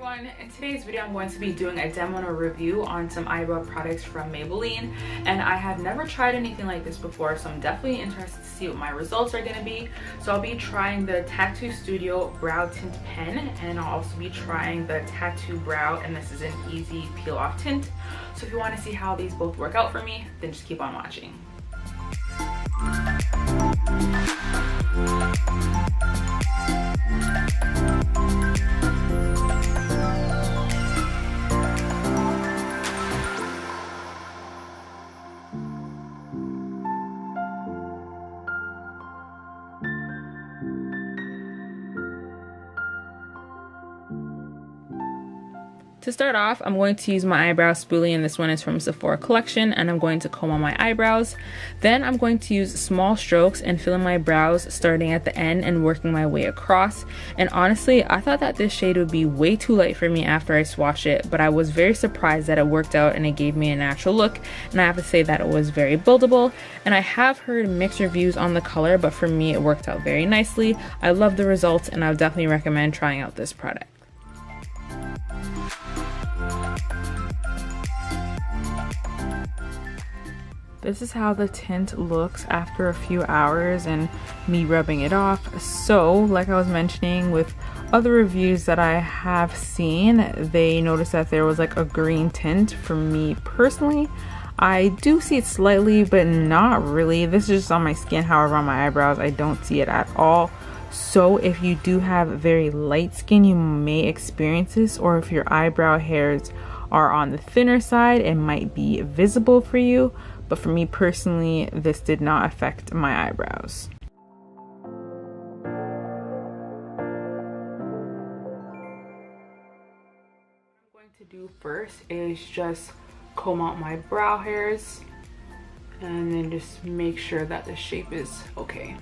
Everyone, in today's video I'm going to be doing a demo and a review on some eyebrow products from Maybelline, and I have never tried anything like this before, so I'm definitely interested to see what my results are going to be. So I'll be trying the Tattoo Studio Brow Tint Pen, and I'll also be trying the Tattoo Brow, and this is an easy peel off tint. So if you want to see how these both work out for me, then just keep on watching. To start off, I'm going to use my eyebrow spoolie, and this one is from Sephora Collection, and I'm going to comb on my eyebrows. Then I'm going to use small strokes and fill in my brows starting at the end and working my way across. And honestly, I thought that this shade would be way too light for me after I swatched it, but I was very surprised that it worked out and it gave me a natural look, and I have to say that it was very buildable. And I have heard mixed reviews on the color, but for me it worked out very nicely. I love the results, and I would definitely recommend trying out this product. This is how the tint looks after a few hours and me rubbing it off. So, like I was mentioning with other reviews that I have seen, they noticed that there was like a green tint. For me personally, I do see it slightly, but not really. This is just on my skin. However, on my eyebrows, I don't see it at all. So if you do have very light skin, you may experience this, or if your eyebrow hairs are on the thinner side, it might be visible for you. But for me personally, this did not affect my eyebrows. What I'm going to do first is just comb out my brow hairs and then just make sure that the shape is okay.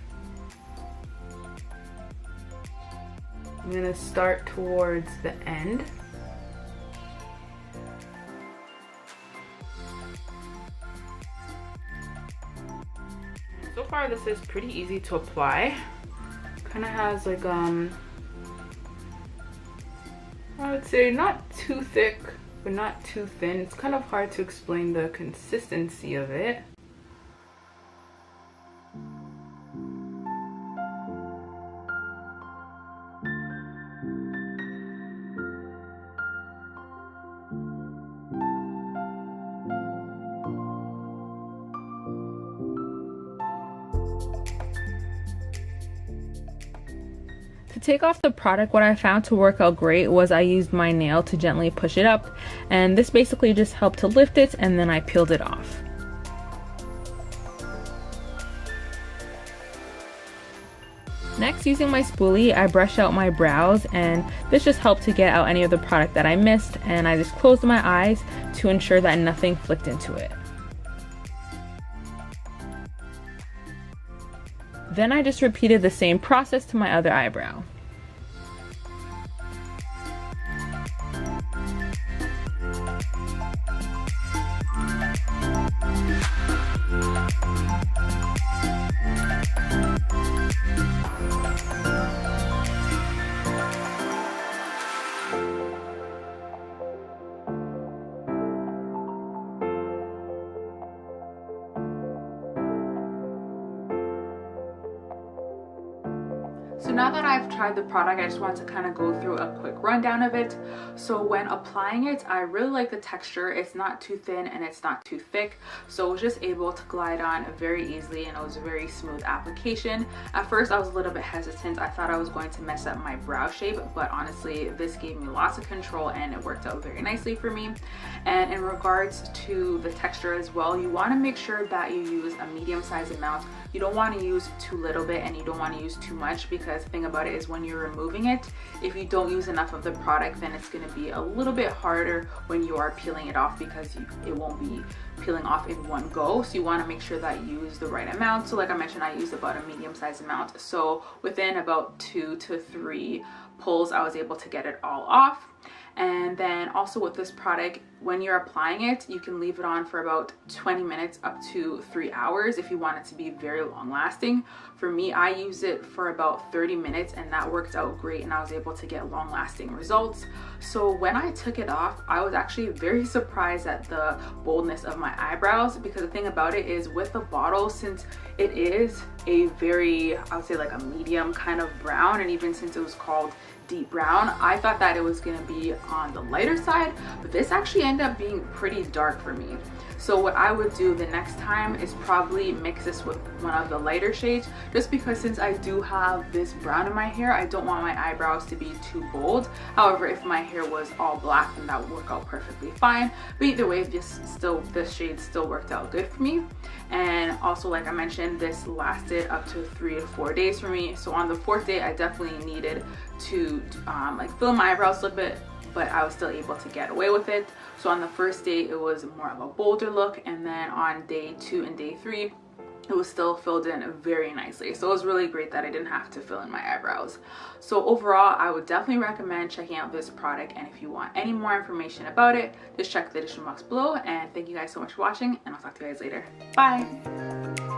I'm gonna start towards the end. So far this is pretty easy to apply. Kind of has like I would say not too thick but not too thin. It's kind of hard to explain the consistency of it. To take off the product, what I found to work out great was I used my nail to gently push it up, and this basically just helped to lift it, and then I peeled it off. Next, using my spoolie, I brushed out my brows, and this just helped to get out any of the product that I missed, and I just closed my eyes to ensure that nothing flicked into it. Then I just repeated the same process to my other eyebrow. So now that I've tried the product, I just want to kind of go through a quick rundown of it. So when applying it, I really like the texture. It's not too thin and it's not too thick. So I was just able to glide on very easily, and it was a very smooth application. At first I was a little bit hesitant. I thought I was going to mess up my brow shape, but honestly this gave me lots of control and it worked out very nicely for me. And in regards to the texture as well, you want to make sure that you use a medium-sized amount. You don't want to use too little bit and you don't want to use too much, because the thing about it is when you're removing it, if you don't use enough of the product, then it's going to be a little bit harder when you are peeling it off, because it won't be peeling off in one go. So you want to make sure that you use the right amount. So like I mentioned, I used about a medium-sized amount. So within about 2 to 3 pulls, I was able to get it all off. And then also with this product, when you're applying it, you can leave it on for about 20 minutes up to 3 hours if you want it to be very long lasting. For me, I use it for about 30 minutes and that worked out great, and I was able to get long lasting results. So when I took it off, I was actually very surprised at the boldness of my eyebrows, because the thing about it is with the bottle, since it is a very, I would say like a medium kind of brown, and even since it was called deep brown, I thought that it was going to be on the lighter side, but this actually ended up being pretty dark for me. So what I would do the next time is probably mix this with one of the lighter shades, just because since I do have this brown in my hair, I don't want my eyebrows to be too bold. However, if my hair was all black, then that would work out perfectly fine. But either way, this shade still worked out good for me. And also, like I mentioned, this lasted up to 3 to 4 days for me. So on the 4th day, I definitely needed to like fill my eyebrows a little bit, but I was still able to get away with it. So on the first day, it was more of a bolder look, and then on day 2 and day 3, it was still filled in very nicely. So it was really great that I didn't have to fill in my eyebrows. So overall, I would definitely recommend checking out this product, and if you want any more information about it, just check the description box below. And thank you guys so much for watching, and I'll talk to you guys later. Bye!